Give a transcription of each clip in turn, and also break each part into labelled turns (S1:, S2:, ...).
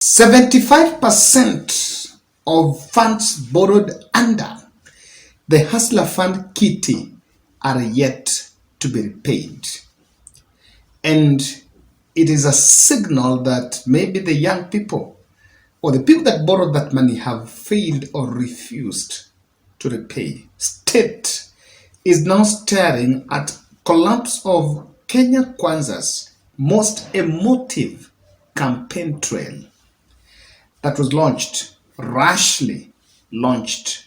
S1: 75% of funds borrowed under the Hustler Fund kitty are yet to be repaid. And it is a signal that maybe the young people or the people that borrowed that money have failed or refused to repay. State is now staring at collapse of Kenya Kwanza's most emotive campaign trail that was rashly launched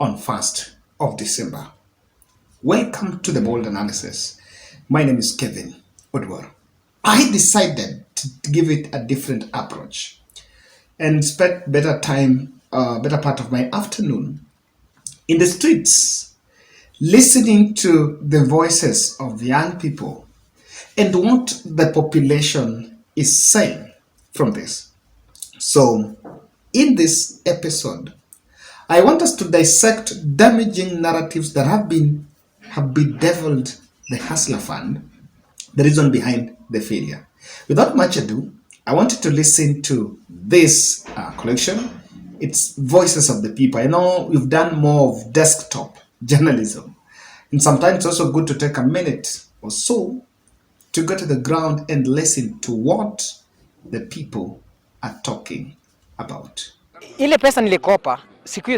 S1: on 1st of December. Welcome to the Bold Analysis. My name is Kevin Odwar. I decided to give it a different approach and spent better part of my afternoon in the streets, listening to the voices of young people and what the population is saying from this. So, in this episode, I want us to dissect damaging narratives that have bedeviled the Hustler Fund, the reason behind the failure. Without much ado, I want you to listen to this collection. It's Voices of the People. I know we've done more of desktop journalism, and sometimes it's also good to take a minute or so to go to the ground and listen to what the people are talking about.
S2: Ile pesa nilikopa, siku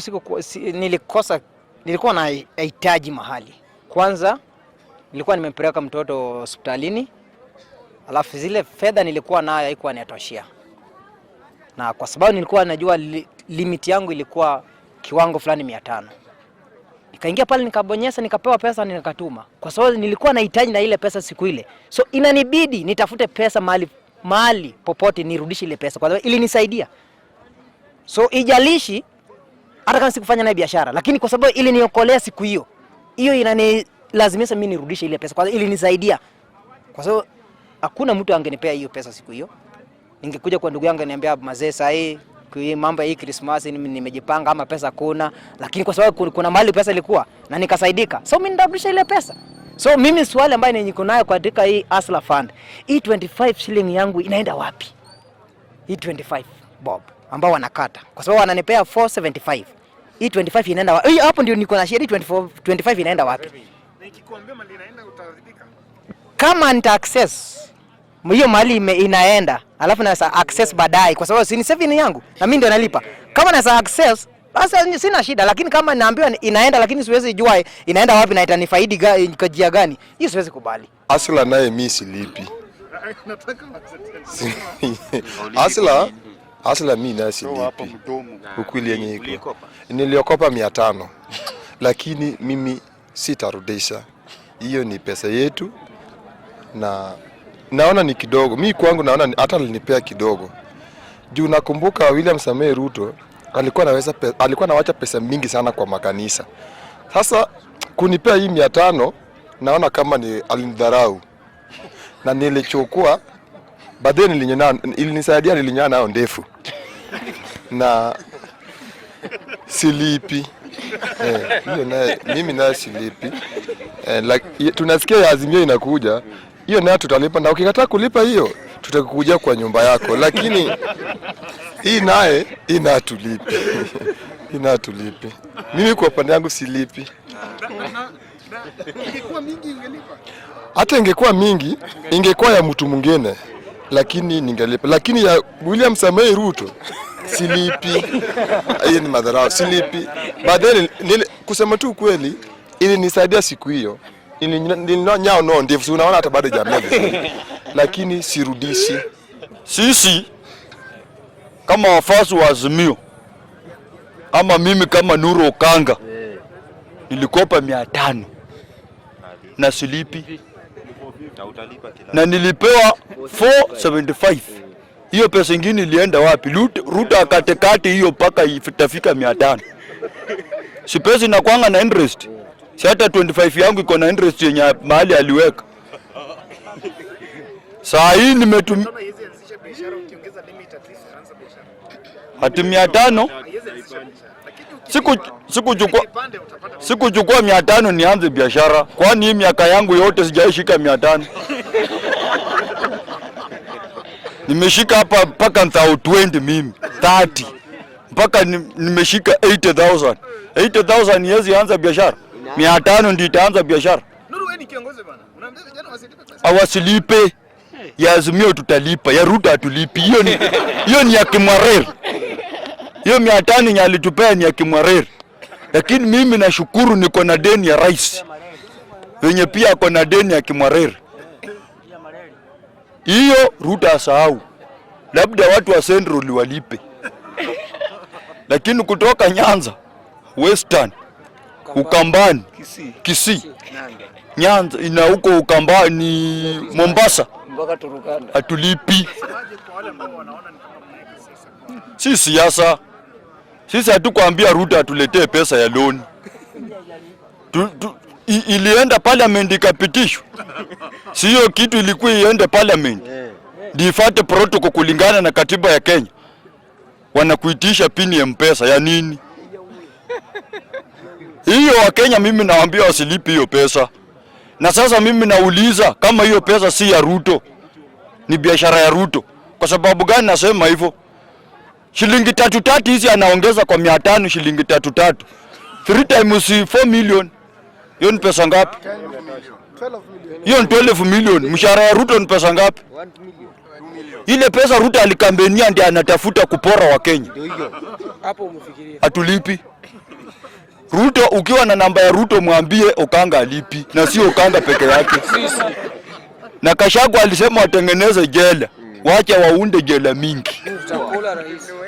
S2: nilikuwa na hitaji mahali. Kwanza nilikuwa nimempeleka mtoto hospitalini. Alafu zile fedha nilikuwa nayo haikuwa inatoshia. Na kwa sababu nilikuwa najua limit yangu ilikuwa kiwango fulani 500. Nikaingia pale nikabonyeza nikapewa pesa nikatuma. Kwa sababu nilikuwa nahitaji na ile pesa siku ile. So inanibidi nitafute pesa mahali popote nirudishe ile pesa kwa sababu ilinisaidia. So ijalishi hata kama sikufanya nayo biashara, lakini kwa sababu iliniokolea siku hiyo inanilazimisha mimi nirudishe ile pesa kwa sababu ilinisaidia. Kwa sababu hakuna mtu angenipea hiyo pesa siku hiyo. Ningekuja kwa ndugu yangu niambia mazee sahi kwa mambo hii Christmas nimejipanga ama pesa kuna, lakini kwa sababu kuna mahali pesa ilikuwa na nikasaidika. So mimi ndarudisha ile pesa. So mimi swali ambaye niko nayo katika hii Hustler Fund, hii 25 shilling yangu inaenda wapi? Hii 25 bob ambao wanakata. Kwa sababu wananipea 475. Hii 25 inaenda wapi? Hapo ndio niko na share 25 inaenda wapi?
S3: Nikikwambia mali inaenda utaadhibika.
S2: Kama nita access hiyo mali inaenda, alafu na access baadaye kwa sababu si saving yangu na mimi ndio nalipa. Kama na access basi sina shida, lakini kama naambiwa inaenda lakini siwezi jua inaenda wapi na itanifaidi kwa njia gani, hiyo siwezi kubali.
S4: Hustler naye mimi silipi. Hustler mimi naye silipi. Ukweli yenye iko. Niliokopa 500. Lakini mimi sitarudisha. Hiyo ni pesa yetu na naona ni kidogo. Mimi kwangu naona hata alinipea kidogo. Juu nakumbuka William Samoei Ruto alikuwa anawacha pesa mingi sana kwa makanisa. Sasa kunipea hii 500 naona kama alinidharau. Na nilichukua baadaye ilinisaidia nilinyana nayo ndefu. Na silipi. Hiyo naye mimi naye silipi. Tunasikia azimio inakuja. Hiyo nayo tutalipa na ukikataa kulipa hiyo tutakuja kwa nyumba yako, lakini hii naye inatulipi. Inatulipi. Mimi kwa upande wangu silipi.
S3: Ingekuwa mingi ungelipa.
S4: Hata ingekuwa mingi ingekuwa ya mtu mwingine, lakini ningelipa. Lakini ya William Samoei Ruto silipi. Hiyo ni madharau, silipi. Baadaye kusema tu kweli ilinisaidia siku hiyo. Nyao no ndivyo unaona hata bado jamii. Lakini sirudishi.
S5: Sisi kama wafuasi wa Azimio ama mimi kama Nuru Okanga nilikopa 500 na silipi na nilipewa 475. Hiyo pesa nyingine ilienda wapi? Ruto akatekati hiyo paka itafika 500. Si pesa inakuanga na interest. Si hata 25 yangu iko na interest yenye mahali aliweka. Saa hii nimetumia hati 500. Sikuchukua 500 nianze biashara. Kwani hii miaka yangu yote sijaishika 500. Nimeshika hapa mpaka 20 mimi 30 mpaka nimeshika 80,000. 80,000 yezi anza biashara. 500 ndio itaanza biashara.
S3: Nuru wewe ni kiongozi bana. Unaambia vijana wasilipe pesa.
S5: Awasilipe. Ya Azimio tutalipa, ya Ruto atulipi. Hiyo ni ya Kimwarer. Hiyo 500 nyalitupea ni ya Kimwarer. Lakini mimi nashukuru niko na deni ya rais. Wenye pia ako na deni ya Kimwarer. Hiyo Ruto asahau. Labda watu wa Central walipe. Lakini kutoka Nyanza, Western, Ukambani, Kisii, Nyanza ina huko Ukambani, Mombasa mpaka Turukana atulipi. Si siasa. Sisi hatukuambia Ruto atuletee pesa ya loan. Ilienda parliament ikapitishwa. Sio kitu ilikuwa iende parliament. Difuate protocol kulingana na katiba ya Kenya. Wanakuitisha pini ya mpesa ya nini? Hiyo wa Kenya mimi nawaambia wasilipi hiyo pesa. Na sasa mimi nauliza kama hiyo pesa si ya Ruto, ni biashara ya Ruto. Kwa sababu gani nasema hivyo? Shilingi 3 hizi anaongeza kwa 500 shilingi 3. 3 times 4 million. Hiyo ni pesa ngapi? 12 million. Hiyo ni 12 million. Mshahara ya Ruto ni pesa ngapi? 1 million. Ile pesa Ruto alikambenia ndiye anatafuta kupora wa Kenya. Ndio hiyo. Hapo umefikiria. Atulipi. Ruto ukiwa na namba ya Ruto mwambie Okanga alipi na sio Okanga peke yake. Na Gachagua alisema watengeneze jela. Wacha waunde jela mingi.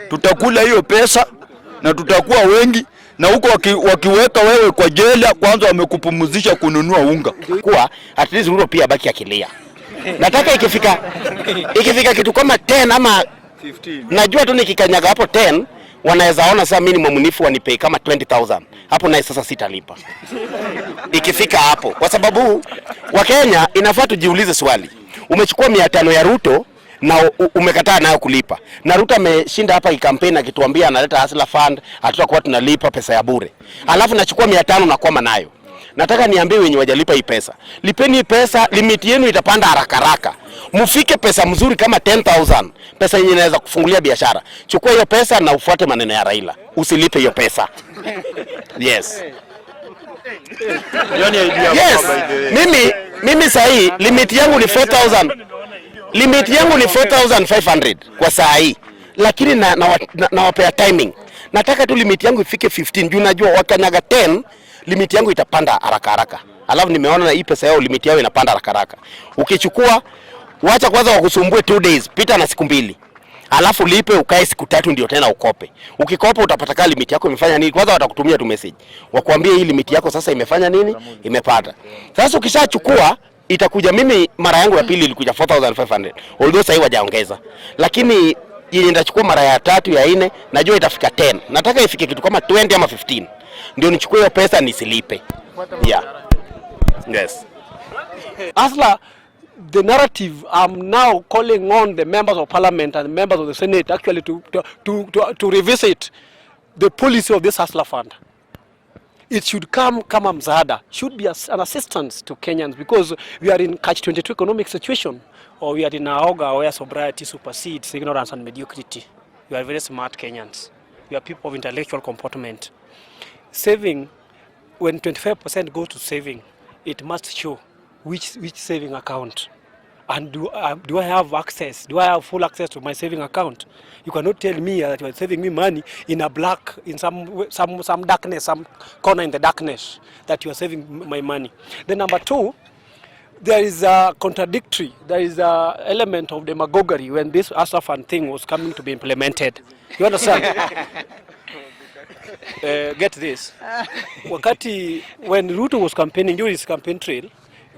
S5: Tutakula hiyo pesa na tutakuwa wengi na huko wakiweka wewe kwa jela kwanza wamekupumzisha kununua unga.
S6: Kwa at least Ruto pia baki akilia. Nataka ikifika kitu kama 10 ama 15. Najua tu nikikanyaga hapo 10 wanaweza ona sasa mimi mmunifu wanipei kama 20,000. Hapo naye sasa sitalipa. Ikifika hapo kwa sababu Wakenya inafaa tujiulize swali. Umechukua 500 ya Ruto na umekataa nayo kulipa. Na Ruto ameshinda hapa kampeni akituambia analeta Hustler Fund, hatutakuwa tunalipa pesa ya bure. Alafu nachukua 500 na kwama nayo. Nataka niambie wenye wajalipa hii pesa. Lipeni hii pesa, limit yenu itapanda haraka. Mufike pesa mzuri kama 10,000. Pesa yenye inaweza kufungulia biashara. Chukua hiyo pesa na ufuate maneno ya Raila. Usilipe hiyo pesa. Yes. Yes. Mimi sahi limit yangu ni 4,000. Limit yangu ni 4,500 kwa saa hii. Lakini na wapea timing. Nataka tu limit yangu ifike 15. Juu najua wakanyaga 10 limit yangu itapanda haraka. Alafu nimeona na hii pesa yao limit yao inapanda haraka. Ukichukua wacha kwanza wakusumbue 2 days, pita na siku 2. Alafu lipe ukae siku 3 ndio tena ukope. Ukikopa utapata kama limit yako imefanya nini. Kwanza watakutumia tu message. Wakuambie hii limit yako sasa imefanya nini? Imepata. Sasa ukishachukua itakuja mimi mara yangu ya pili ilikuja 4,500. Although sasa wajaongeza. Lakini yenye ndachukua mara ya 3 ya 4 najua itafika 10. Nataka ifike kitu kama 20 ama 15. Ndio nichukue hiyo pesa nisilipe. Yeah. Yes.
S7: Asla, the narrative I'm now calling on the members of parliament and the members of the Senate actually to revisit the policy of this Hustler Fund. It should come kama msaada, should be an assistance to Kenyans because we are in catch-22 economic situation, or we are in a Oga where sobriety supersedes ignorance and mediocrity. We are very smart Kenyans. We are people of intellectual comportment. Saving, when 25% goes to saving, it must show which saving account. And do I have access? Do I have full access to my saving account? You cannot tell me that you are saving me money in a black, in some darkness, some corner in the darkness, that you are saving my money. Then number 2, there is a contradictory. There is a element of demagoguery when this Hustler Fund thing was coming to be implemented. You understand? Get this. When Ruto was campaigning during his campaign trail,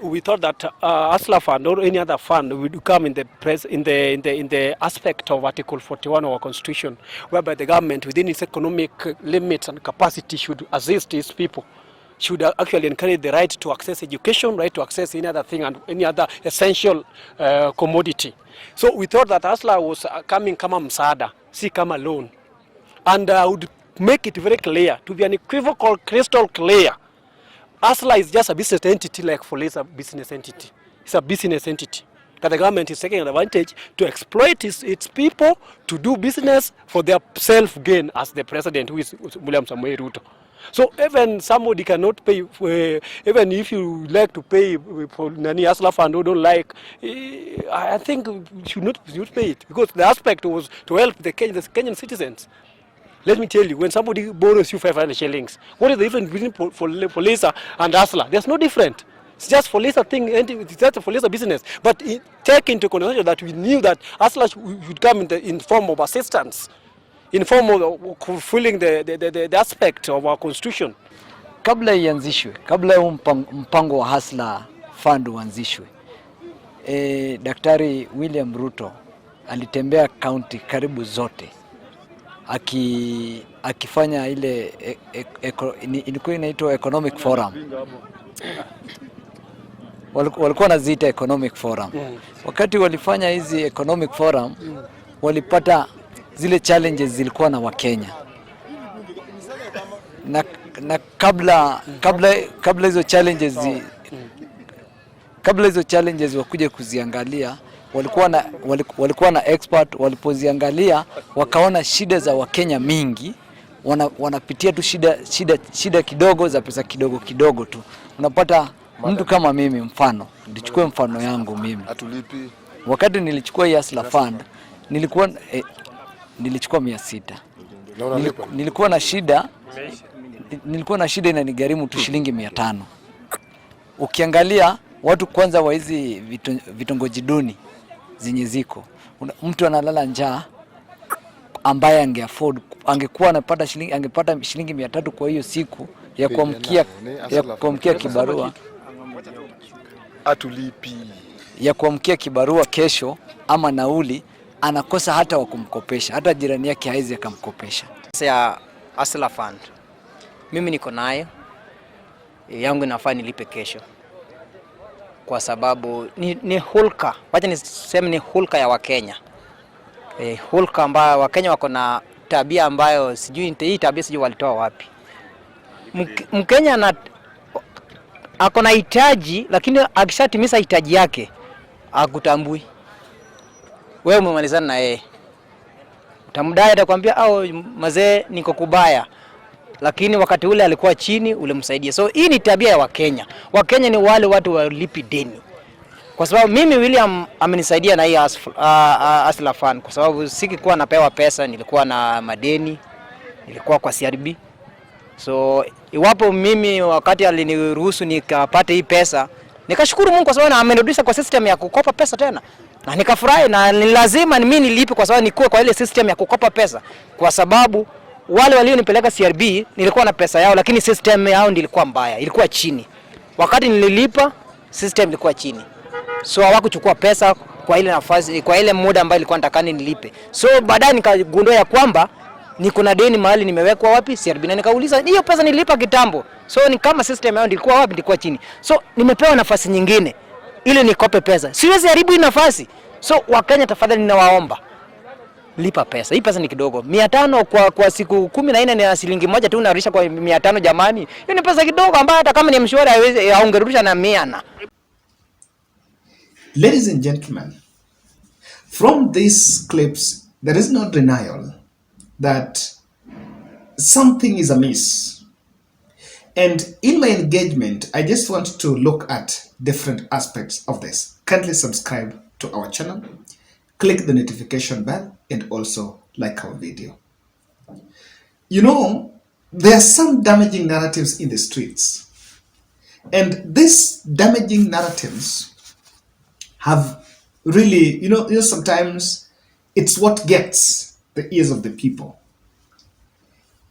S7: we thought that Hustler Fund or any other fund would come in the aspect of Article 41 of our Constitution, whereby the government within its economic limits and capacity should assist its people, should actually encourage the right to access education, right to access any other thing and any other essential commodity. So we thought that Hustler was coming kama msaada, si kama loan. And I would make it very clear, to be unequivocal, crystal clear, Hustler is just a business entity like Hurlers is a business entity. It's a business entity. that the government is taking advantage to exploit its people to do business for their self-gain, as the president, who is William Samoei Ruto. So even somebody cannot pay, even if you like to pay for Nani Asla Fund who don't like, I think you should not pay it, because the aspect was to help the Kenyan citizens. Let me tell you, when somebody borrows you 500 shillings, what is the difference between Polisa and Asla? There's no difference. It's just Polisa thing, it's just a Polisa business. But take into consideration that we knew that Asla would come in form of assistance, in form of fulfilling the aspect of our constitution.
S2: Kabla ianzishwe, kabla mpango wa Hustler Fund uanzishwe, Daktari William Ruto alitembea county karibu zote akifanya ile ilikuwa inaitwa economic forum. Walikuwa naziita economic forum. Wakati walifanya hizi economic forum, walipata zile challenges zilikuwa na Wakenya. Na kabla hizo challenges wakuje kuziangalia, walikuwa na expert. Walipoziangalia wakaona shida za Wakenya mingi, wanapitia tu shida kidogo za pesa kidogo tu. Unapata mtu kama mimi, mfano nilichukue mfano yangu mimi, wakati nilichukua hii Hustler Fund nilichukua 600. Nilikuwa na shida inanigharimu tu shilingi 500. Ukiangalia watu kwanza wa hizi vitongoji duni zenye ziko, mtu analala njaa ambaye angekuwa anapata shilingi 300 kwa hiyo siku ya kuamkia kibarua, ya kuamkia kibarua kesho ama nauli, anakosa hata wa kumkopesha, hata jirani yake haizi akamkopesha. Ya Hustler Fund mimi niko nayo yangu, inafaa nilipe kesho, kwa sababu ni hulka, wacha niseme ni hulka ya Wakenya. Hulka ambayo Wakenya wako na tabia ambayo sijui hii tabia sijui walitoa wapi. Mkenya ako na hitaji, lakini akishatimiza hitaji yake akutambui. Wewe umemalizana na yeye, utamdai, atakwambia mazee niko kubaya, lakini wakati ule alikuwa chini ulimsaidia. So hii ni tabia ya Wakenya. Wakenya ni wale watu walipi deni. Kwa sababu mimi William amenisaidia na hii Hustler Fund, kwa sababu sikikuwa napewa pesa, nilikuwa na madeni, nilikuwa kwa CRB. So iwapo mimi wakati aliniruhusu nikapata hii pesa, nikashukuru Mungu kwa sababu amenirudisha kwa system ya kukopa pesa tena. Na nikafurahi, na ni lazima mimi nilipe kwa sababu nikuwe kwa ile system ya kukopa pesa, kwa sababu wale walionipeleka CRB nilikuwa na pesa yao, lakini system yao ilikuwa mbaya, ilikuwa chini. Wakati nililipa, system ilikuwa chini. So hawakuchukua pesa kwa ile nafasi, kwa ile muda ambao ilikuwa natakani nilipe. So baadaye nikagundua ya kwamba niko na deni mahali nimewekwa wapi CRB, na nikauliza hiyo pesa nilipa kitambo. So ni kama system yao ilikuwa wapi, ilikuwa chini. So nimepewa nafasi nyingine ili nikope pesa. Siwezi haribu hii nafasi. So Wakenya, tafadhali ninawaomba, lipa pesa. Hii pesa ni kidogo. 500 kwa siku 14 ni shilingi moja tu, unarudisha kwa 500 jamani. Hiyo ni pesa kidogo ambayo hata kama ni mshahara haiwezi aungerudisha na 100.
S1: Ladies and gentlemen, from these clips, there is no denial that something is amiss. And in my engagement, I just want to look at different aspects of this. Kindly subscribe to our channel, click the notification bell, and also like our video. You know, there are some damaging narratives in the streets. And these damaging narratives have really, sometimes it's what gets the ears of the people.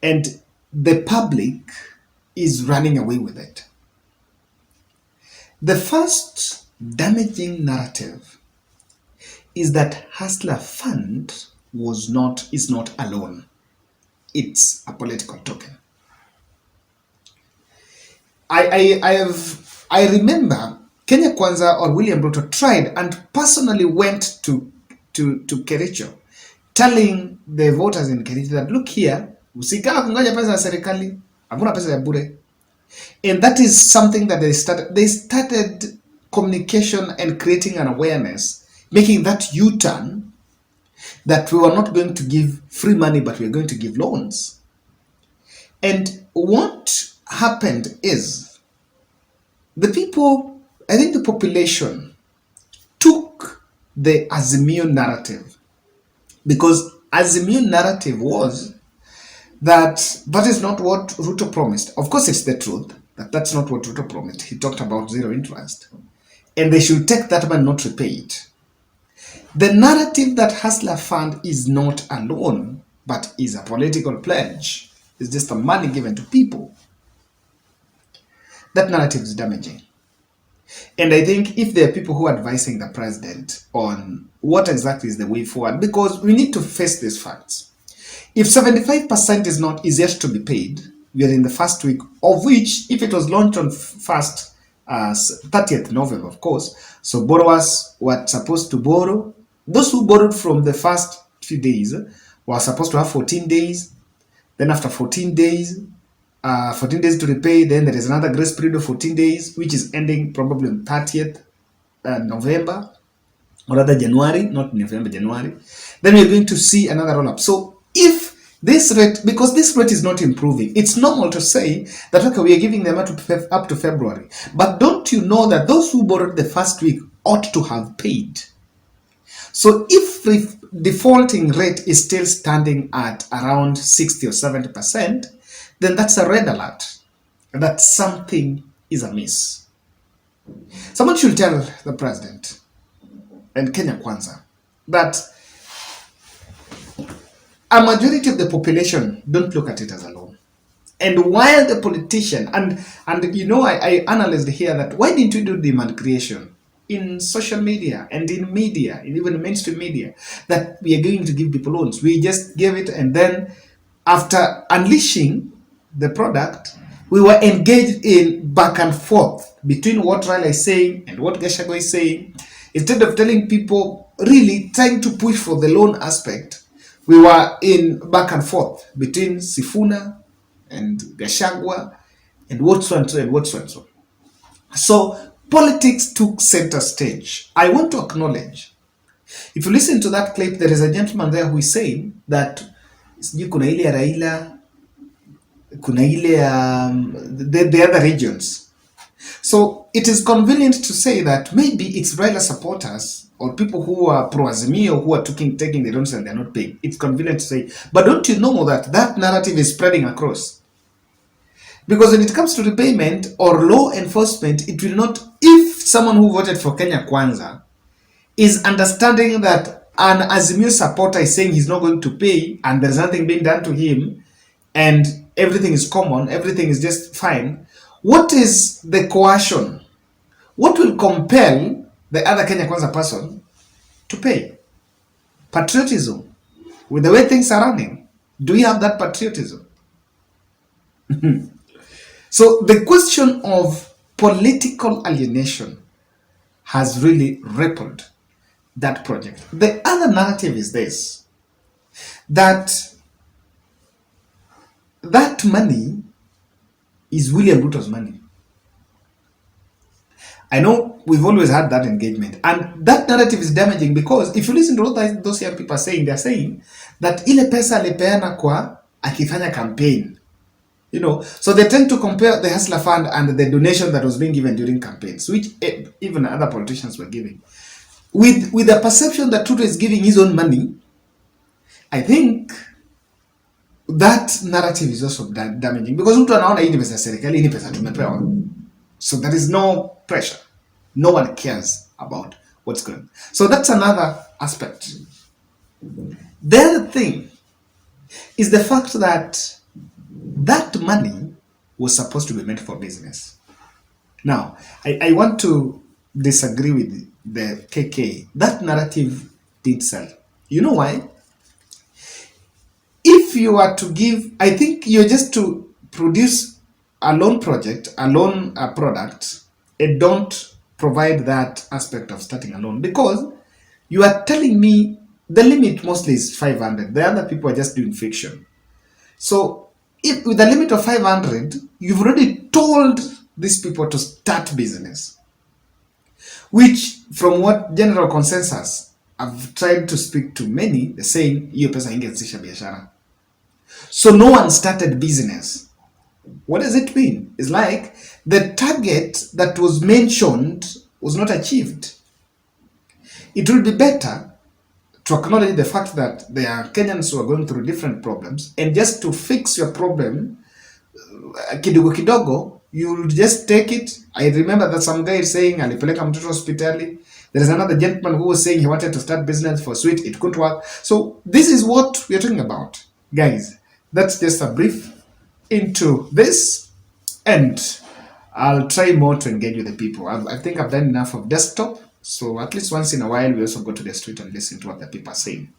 S1: And the public is running away with it. The first damaging narrative is that Hustler Fund is not alone. It's a political token. I remember Kenya Kwanza or William Ruto tried and personally went to Kericho, telling the voters in Kericho that look here, usikala kungoja pesa ya serikali, hakuna pesa ya bure. And that is something that they started communication and creating an awareness, making that U-turn that we were not going to give free money, but we are going to give loans. And what happened is the people, I think the population took the Azimio narrative, because Azimio narrative was that is not what Ruto promised. Of course, it's the truth that that's not what Ruto promised. He talked about zero interest, and they should take that money, not repay it. The narrative that Hustler Fund is not a loan, but is a political pledge, it's just a money given to people. That narrative is damaging. And I think if there are people who are advising the president on what exactly is the way forward, because we need to face these facts. If 75% is yet to be paid, we are in the first week, of which, if it was launched on 30th November, of course, so borrowers were supposed to borrow. Those who borrowed from the first few days were supposed to have 14 days. Then after 14 days to repay, then there is another grace period of 14 days, which is ending probably on 30th November, or rather January, not November, January. Then we're going to see another roll-up. So if this rate, because this rate is not improving, it's normal to say that, okay, we are giving them up to February. But don't you know that those who borrowed the first week ought to have paid? So if the defaulting rate is still standing at around 60 or 70%, then that's a red alert that something is amiss. Someone should tell the president and Kenya Kwanza that a majority of the population don't look at it as a loan. And while the politician, and you know, I analyzed here that why didn't we do demand creation in social media and in media, and even mainstream media, that we are going to give people loans? We just gave it, and then after unleashing the product, we were engaged in back and forth between what Raila is saying and what Gachagua is saying. Instead of telling people, really trying to push for the loan aspect, we were in back and forth between Sifuna and Gachagua and what so and so and what so and so. So politics took center stage. I want to acknowledge, if you listen to that clip, there is a gentleman there who is saying that kuna ile ya Raila, kuna ile the other regions. So it is convenient to say that maybe it's Raila supporters or people who are pro-Azimio who are taking the loans and they're not paying. It's convenient to say, but don't you know that that narrative is spreading across? Because when it comes to repayment or law enforcement, it will not, if someone who voted for Kenya Kwanza is understanding that an Azimio supporter is saying he's not going to pay and there's nothing being done to him and everything is common, everything is just fine, what is the coercion? What will compel the other Kenya Kwanza person to pay? Patriotism. With the way things are running, do we have that patriotism? So the question of political alienation has really rippled that project. The other narrative is this, that money is William Ruto's money. I know we've always had that engagement, and that narrative is damaging, because if you listen to what those young people are saying, they're saying that ile pesa alipeana kwa akifanya campaign. You know, so they tend to compare the Hustler Fund and the donation that was being given during campaigns, which even other politicians were giving, with the perception that Ruto is giving his own money. I think that narrative is also damaging, because Ruto anaona hii ni pesa serikali, ni pesa tumepewa. So there is no pressure. No one cares about what's going on. So that's another aspect. The other thing is the fact that that money was supposed to be meant for business. Now, I want to disagree with the KK. That narrative did sell. You know why? If you are to give, I think you're just to produce a loan project, a loan product, and don't provide that aspect of starting a loan, because you are telling me the limit mostly is 500. The other people are just doing fiction. So if with a limit of 500, you've already told these people to start business. which from what general consensus, I've tried to speak to many, they're saying hiyo pesa ingeanzisha biashara. So no one started business. What does it mean? It's like the target that was mentioned was not achieved. It will be better to acknowledge the fact that there are Kenyans who are going through different problems, and just to fix your problem kidogo kidogo, you'll just take it. I remember that some guy is saying alipeleka mtoto hospitali. There is another gentleman who was saying he wanted to start business for sweet, it couldn't work. So this is what we are talking about, guys. That's just a brief into this, and I'll try more to engage with the people. I think I've done enough of desktop, so at least once in a while we also go to the street and listen to what the people are saying.